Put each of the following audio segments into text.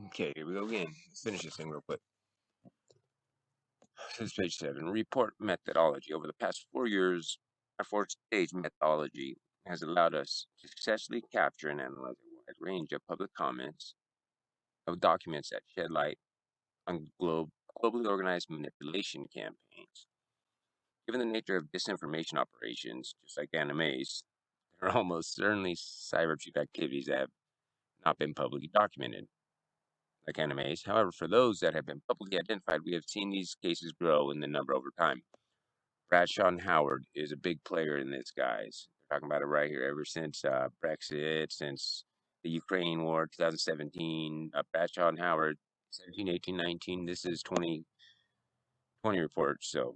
Okay, here we go again. Let's finish this thing real quick. This is page 7. Report methodology. Over the past 4 years, our 4-stage methodology has allowed us to successfully capture and analyze a wide range of public comments of documents that shed light on globally organized manipulation campaigns. Given the nature of disinformation operations, just like animes, there are almost certainly cybertroop activities that have not been publicly documented, like animes. However, for those that have been publicly identified, we have seen these cases grow in the number over time. Bradshaw and Howard is a big player in this, guys. They're talking about it right here ever since Brexit, since the Ukraine war, 2017. Bradshaw and Howard, 17, 18, 19. This is 2020 report. So,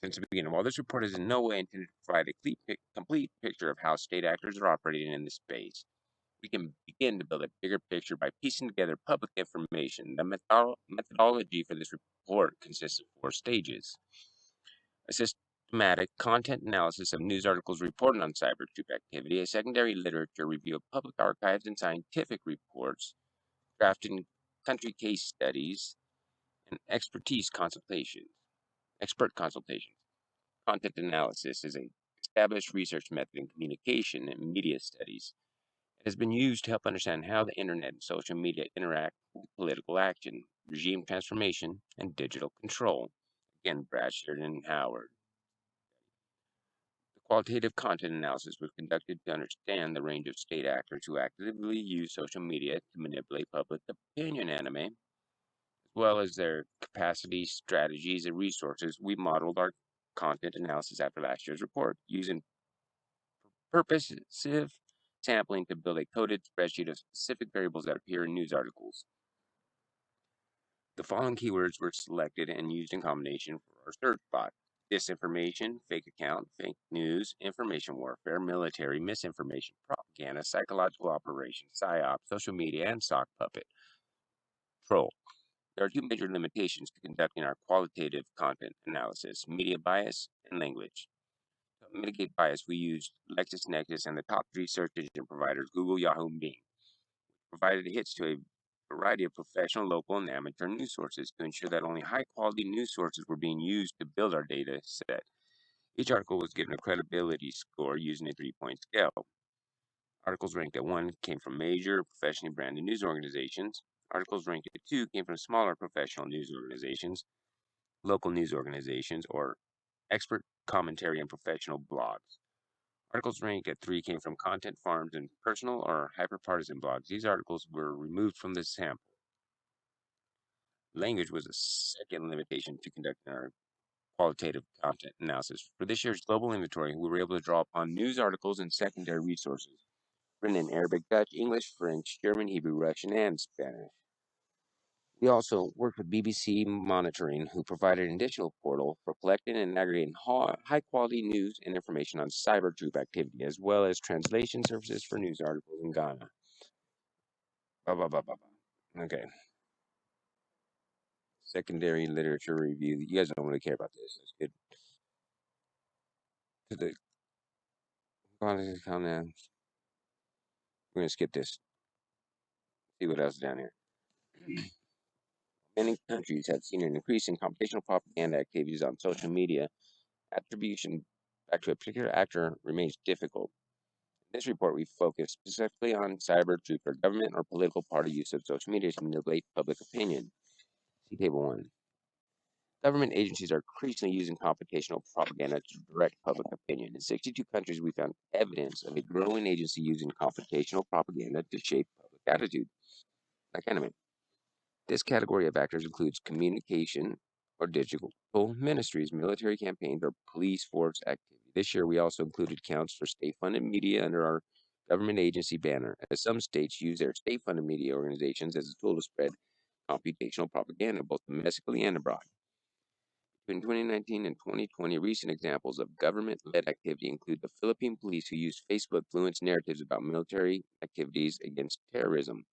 since the beginning, while this report is in no way intended to provide a complete picture of how state actors are operating in this space, we can begin to build a bigger picture by piecing together public information. The methodology for this report consists of 4 stages. A systematic content analysis of news articles reported on cybertroop activity, a secondary literature review of public archives and scientific reports, drafting country case studies, and expert consultations. Content analysis is an established research method in communication and media studies. It has been used to help understand how the internet and social media interact with political action, regime transformation, and digital control. Again, Bradshaw and Howard. The qualitative content analysis was conducted to understand the range of state actors who actively use social media to manipulate public opinion anime, as well as their capacities, strategies, and resources. We modeled our content analysis after last year's report, using purposive sampling to build a coded spreadsheet of specific variables that appear in news articles. The following keywords were selected and used in combination for our search bot: disinformation, fake account, fake news, information warfare, military, misinformation, propaganda, psychological operations, psyop, social media, and sock puppet troll. There are 2 major limitations to conducting our qualitative content analysis: media bias and language. To mitigate bias, we used LexisNexis and the top 3 search engine providers, Google, Yahoo, and Bing. Provided hits to a variety of professional, local, and amateur news sources to ensure that only high-quality news sources were being used to build our data set. Each article was given a credibility score using a 3-point scale. Articles ranked at 1 came from major, professionally branded news organizations. Articles ranked at 2 came from smaller professional news organizations, local news organizations, or expert commentary and professional blogs. Articles ranked at 3 came from content farms and personal or hyperpartisan blogs. These articles were removed from the sample. Language was a second limitation to conducting our qualitative content analysis. For this year's global inventory, we were able to draw upon news articles and secondary resources written in Arabic, Dutch, English, French, German, Hebrew, Russian, and Spanish. We also worked with BBC Monitoring, who provided an additional portal for collecting and aggregating high-quality news and information on CYBERTROOP activity, as well as translation services for news articles in Ghana. Okay. Secondary literature review. You guys don't really care about this. It's good. To the comments. We're gonna skip this. See what else is down here. Many countries have seen an increase in computational propaganda activities on social media. Attribution back to a particular actor remains difficult. In this report, we focus specifically on cybertroops or government or political party use of social media to manipulate public opinion. See Table 1. Government agencies are increasingly using computational propaganda to direct public opinion. In 62 countries, we found evidence of a growing agency using computational propaganda to shape public attitude, like anime. This category of actors includes communication or digital ministries, military campaigns, or police force activity. This year, we also included counts for state-funded media under our government agency banner, as some states use their state-funded media organizations as a tool to spread computational propaganda, both domestically and abroad. Between 2019 and 2020, recent examples of government-led activity include the Philippine police, who used Facebook-influenced narratives about military activities against terrorism,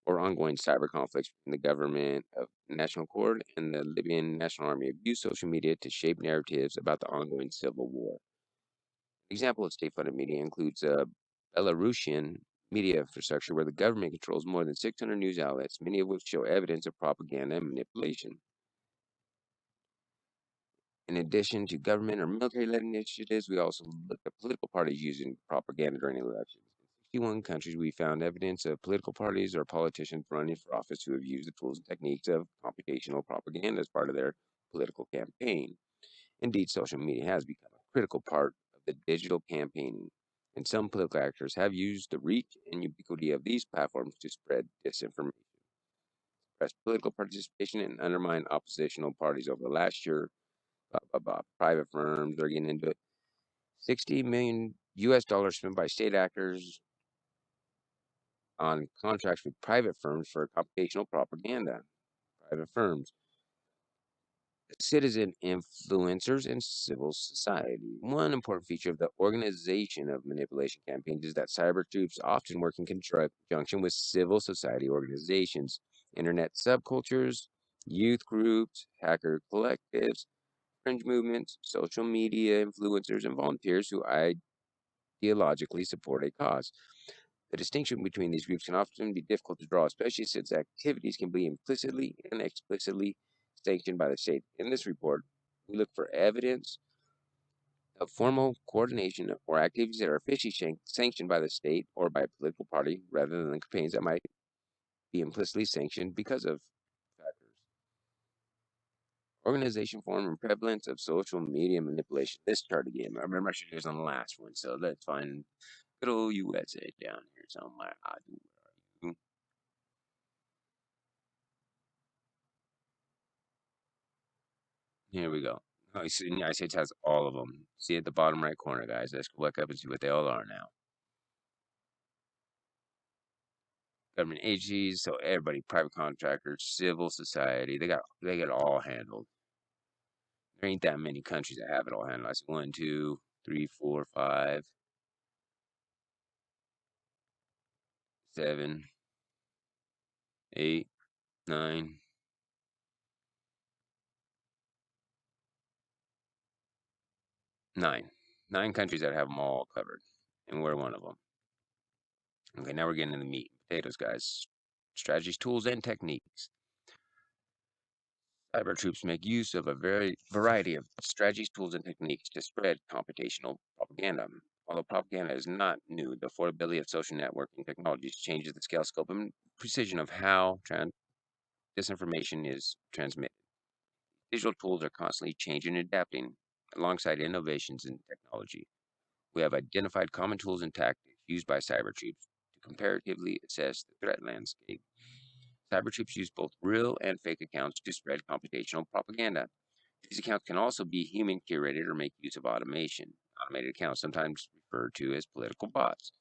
or ongoing cyber conflicts between the government of National Accord and the Libyan National Army have used social media to shape narratives about the ongoing civil war. An example of state-funded media includes Belarusian media infrastructure where the government controls more than 600 news outlets, many of which show evidence of propaganda and manipulation. In addition to government or military-led initiatives, we also looked at political parties using propaganda during elections. In 61 countries, we found evidence of political parties or politicians running for office who have used the tools and techniques of computational propaganda as part of their political campaign. Indeed, social media has become a critical part of the digital campaigning, and some political actors have used the reach and ubiquity of these platforms to spread disinformation, suppress political participation, and undermine oppositional parties. Over the last year, private firms are getting into it. 60 million US dollars spent by state actors on contracts with private firms for computational propaganda. Private firms, citizen influencers, and civil society. One important feature of the organization of manipulation campaigns is that cybertroops often work in conjunction with civil society organizations, internet subcultures, youth groups, hacker collectives, fringe movements, social media influencers, and volunteers who ideologically support a cause. The distinction between these groups can often be difficult to draw, especially since activities can be implicitly and explicitly sanctioned by the state. In this report, we look for evidence of formal coordination or activities that are officially sanctioned by the state or by a political party, rather than campaigns that might be implicitly sanctioned because of factors. Organization form and prevalence of social media manipulation. This chart again. I remember I should use on the last one, so let's find good old USA down here somewhere. Here we go. Oh, you see, the United States has all of them. See at the bottom right corner, guys. Let's look up and see what they all are now. Government agencies, so everybody, private contractors, civil society, they got it all handled. There ain't that many countries that have it all handled. I see 1, 2, 3, 4, 5, 7, 8, 9, 9. 9 countries that have them all covered, and we're one of them. Okay, now we're getting into the meat and potatoes, guys. Strategies, tools, and techniques. CYBERTROOPs make use of a variety of strategies, tools, and techniques to spread computational propaganda. Although propaganda is not new, the affordability of social networking technologies changes the scale, scope, and precision of how disinformation is transmitted. Digital tools are constantly changing and adapting alongside innovations in technology. We have identified common tools and tactics used by cybertroops to comparatively assess the threat landscape. Cybertroops use both real and fake accounts to spread computational propaganda. These accounts can also be human curated or make use of automation. Automated accounts, sometimes referred to as political bots,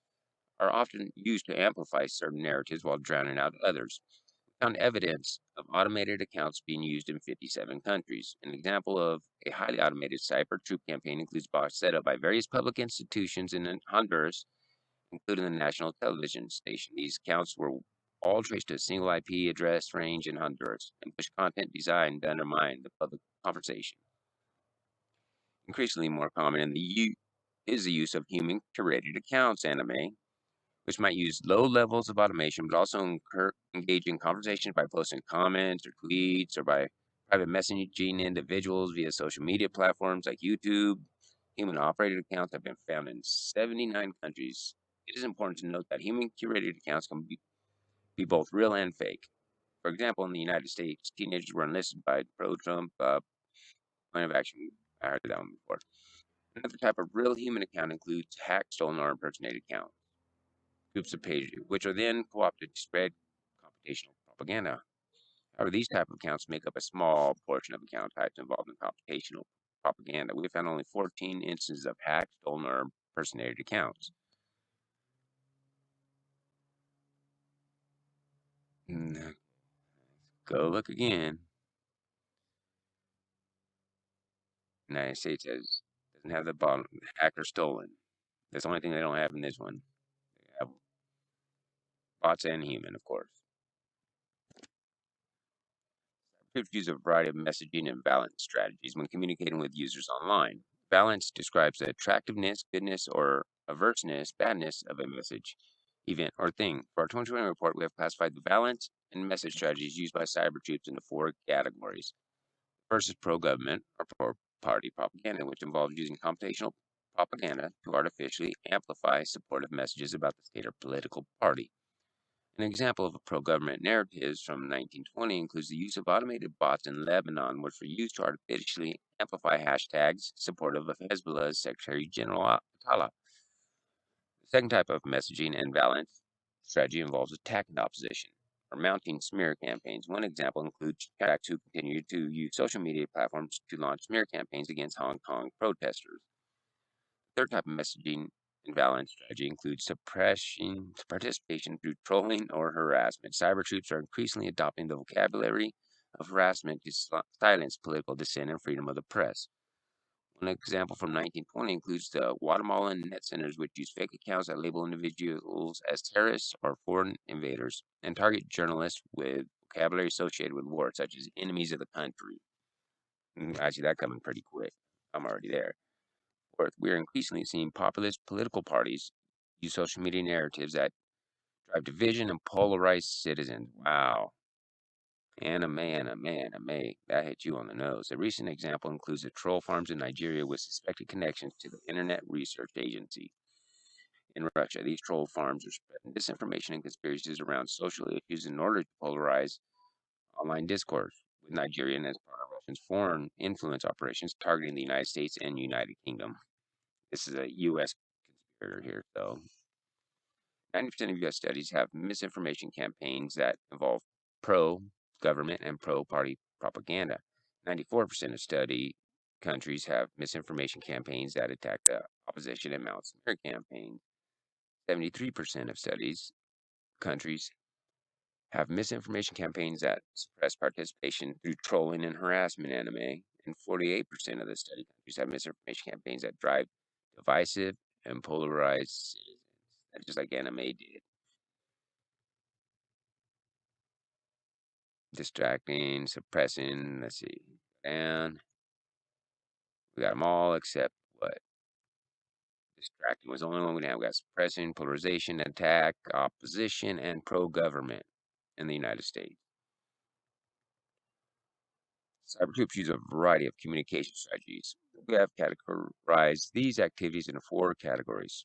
are often used to amplify certain narratives while drowning out others. We found evidence of automated accounts being used in 57 countries. An example of a highly automated cyber troop campaign includes bots set up by various public institutions in Honduras, including the national television station. These accounts were all traced to a single IP address range in Honduras and push content designed to undermine the public conversation. Increasingly more common is the use of human curated accounts anime, which might use low levels of automation, but also engage in conversations by posting comments or tweets or by private messaging individuals via social media platforms like YouTube. Human operated accounts have been found in 79 countries. It is important to note that human curated accounts can be both real and fake. For example, in the United States, teenagers were enlisted by pro Trump point of action. I heard that one before. Another type of real human account includes hacked, stolen, or impersonated accounts, groups of pages, which are then co-opted to spread computational propaganda. However, these type of accounts make up a small portion of account types involved in computational propaganda. We found only 14 instances of hacked, stolen, or impersonated accounts. Go look again. The United States doesn't have the bottom hacked or stolen. That's the only thing they don't have in this one. They have bots and human, of course. Could use a variety of messaging and balance strategies when communicating with users online. Balance describes the attractiveness, goodness, or averseness, badness of a message. event, or thing. For our 2020 report, we have classified the balance and message strategies used by cyber troops into 4 categories. First is pro-government or pro-party propaganda, which involves using computational propaganda to artificially amplify supportive messages about the state or political party. An example of a pro-government narratives from 1920 includes the use of automated bots in Lebanon, which were used to artificially amplify hashtags supportive of Hezbollah's Secretary General Atala. The second type of messaging and balance strategy involves attacking opposition or mounting smear campaigns. One example includes Chiracs, who continued to use social media platforms to launch smear campaigns against Hong Kong protesters. The third type of messaging and balance strategy includes suppressing participation through trolling or harassment. Cyber troops are increasingly adopting the vocabulary of harassment to silence political dissent and freedom of the press. One example from 1920 includes the Guatemalan net centers, which use fake accounts that label individuals as terrorists or foreign invaders and target journalists with vocabulary associated with war, such as enemies of the country. I see that coming pretty quick. I'm already there. Fourth, we are increasingly seeing populist political parties use social media narratives that drive division and polarize citizens. Wow. Anime. That hit you on the nose. A recent example includes the troll farms in Nigeria with suspected connections to the Internet Research Agency in Russia. These troll farms are spreading disinformation and conspiracies around social issues in order to polarize online discourse, with Nigeria as part of Russia's foreign influence operations targeting the United States and United Kingdom. This is a U.S. conspirator here, though. 90% of U.S. studies have misinformation campaigns that involve pro-government and pro-party propaganda. 94% of study countries have misinformation campaigns that attack the opposition and mount smear campaigns. 73% of studies countries have misinformation campaigns that suppress participation through trolling and harassment anime. And 48% of the study countries have misinformation campaigns that drive divisive and polarized citizens. That's just like anime did. Distracting, suppressing, let's see, and we got them all except what? Distracting was the only one we didn't have. We got suppressing, polarization, attack, opposition, and pro-government in the United States. Cyber troops use a variety of communication strategies. We have categorized these activities into 4 categories.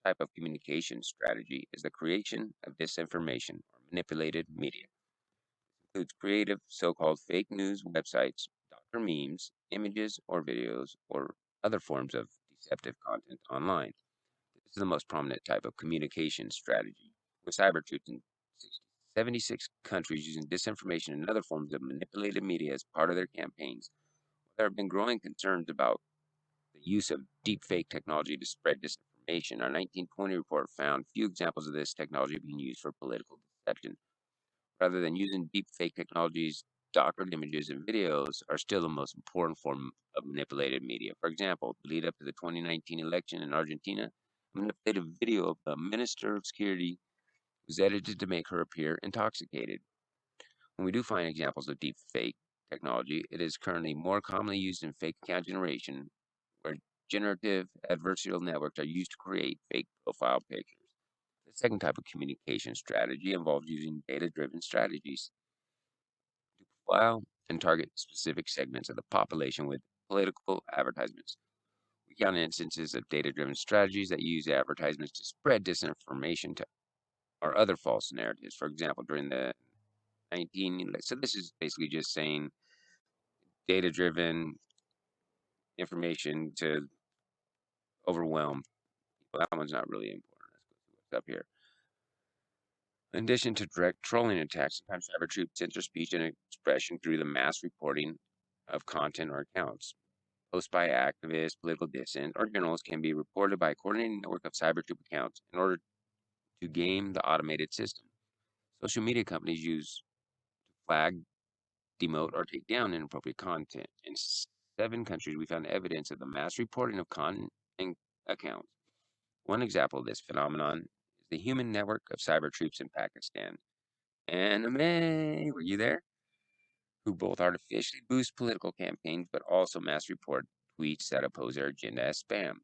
The first type of communication strategy is the creation of disinformation or manipulated media. Includes creative, so-called fake news websites, doctor memes, images or videos, or other forms of deceptive content online. This is the most prominent type of communication strategy, with cyber troops in 76 countries using disinformation and other forms of manipulated media as part of their campaigns. There have been growing concerns about the use of deepfake technology to spread disinformation. Our 1920 report found few examples of this technology being used for political deception. Rather than using deepfake technologies, doctored images and videos are still the most important form of manipulated media. For example, the lead up to the 2019 election in Argentina, a manipulated video of the Minister of Security was edited to make her appear intoxicated. When we do find examples of deepfake technology, it is currently more commonly used in fake account generation, where generative adversarial networks are used to create fake profile pictures. The second type of communication strategy involves using data-driven strategies to profile and target specific segments of the population with political advertisements. We count instances of data-driven strategies that use advertisements to spread disinformation to or other false narratives. For example, during the so this is basically just saying data-driven information to overwhelm people. That one's not really important. Let's go see what's up here. In addition to direct trolling attacks, sometimes cyber troops censor speech and expression through the mass reporting of content or accounts. Posts by activists, political dissidents, or journalists can be reported by a coordinated network of cyber troop accounts in order to game the automated system. Social media companies use to flag, demote, or take down inappropriate content. In 7 countries, we found evidence of the mass reporting of content and accounts. One example of this phenomenon is the human network of cyber troops in Pakistan. Anime, were you there? Who both artificially boost political campaigns but also mass report tweets that oppose their agenda as spam,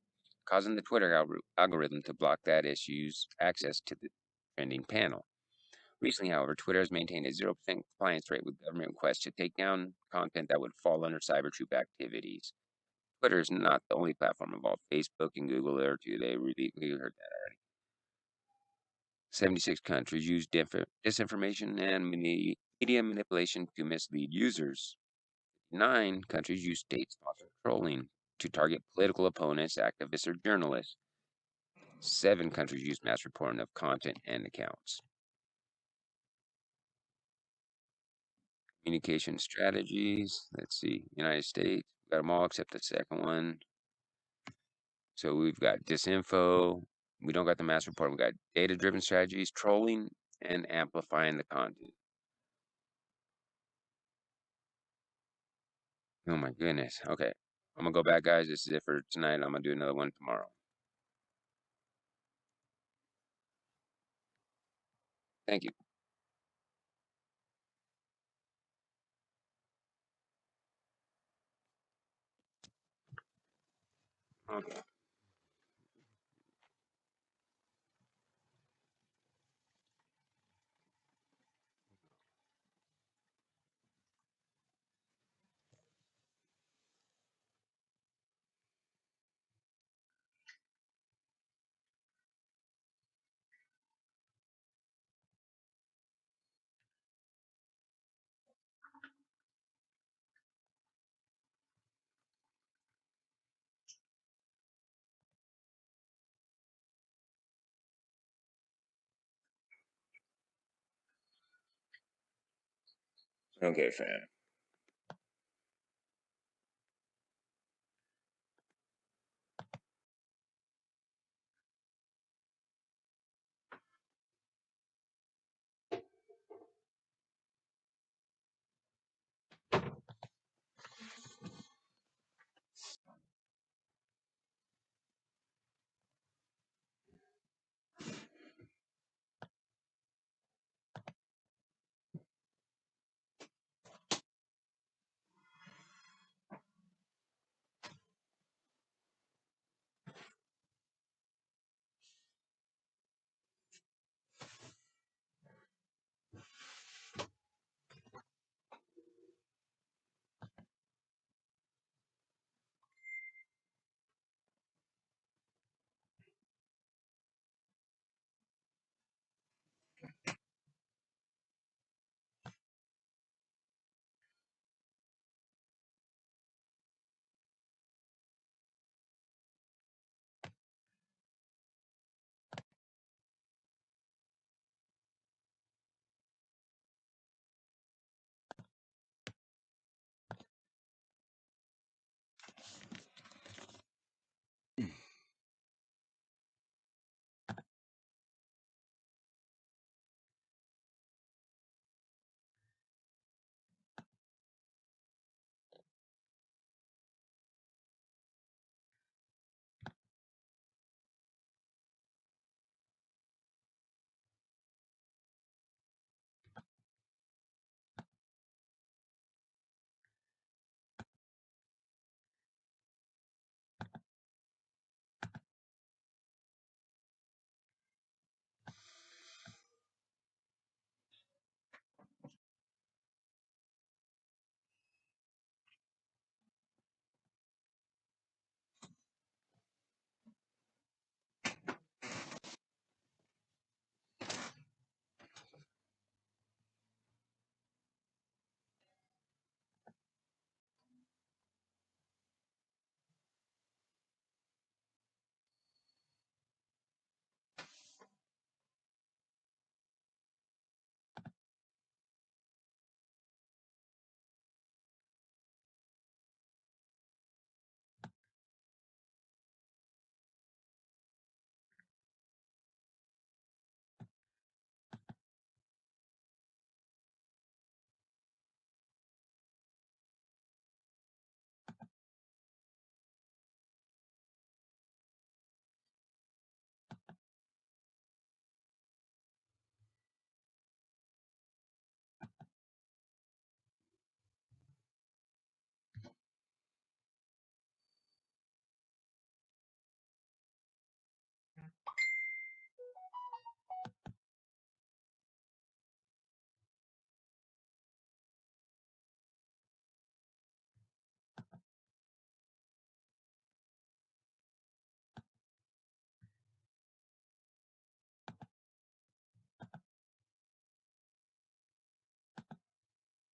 causing the Twitter algorithm to block that issue's access to trending panel. Recently, however, Twitter has maintained a 0% compliance rate with government requests to take down content that would fall under CyberTroop activities. Twitter is not the only platform involved. Facebook and Google are too. We heard that already. 76 countries use disinformation and media manipulation to mislead users. 9 countries use state-sponsored trolling to target political opponents, activists, or journalists. 7 countries use mass reporting of content and accounts. Communication strategies. Let's see. United States. We got them all except the second one. So we've got disinfo. We don't got the mass report. We got data-driven strategies, trolling, and amplifying the content. Oh my goodness. Okay. I'm going to go back, guys. This is it for tonight. I'm going to do another one tomorrow. Thank you. Okay. Okay, fam.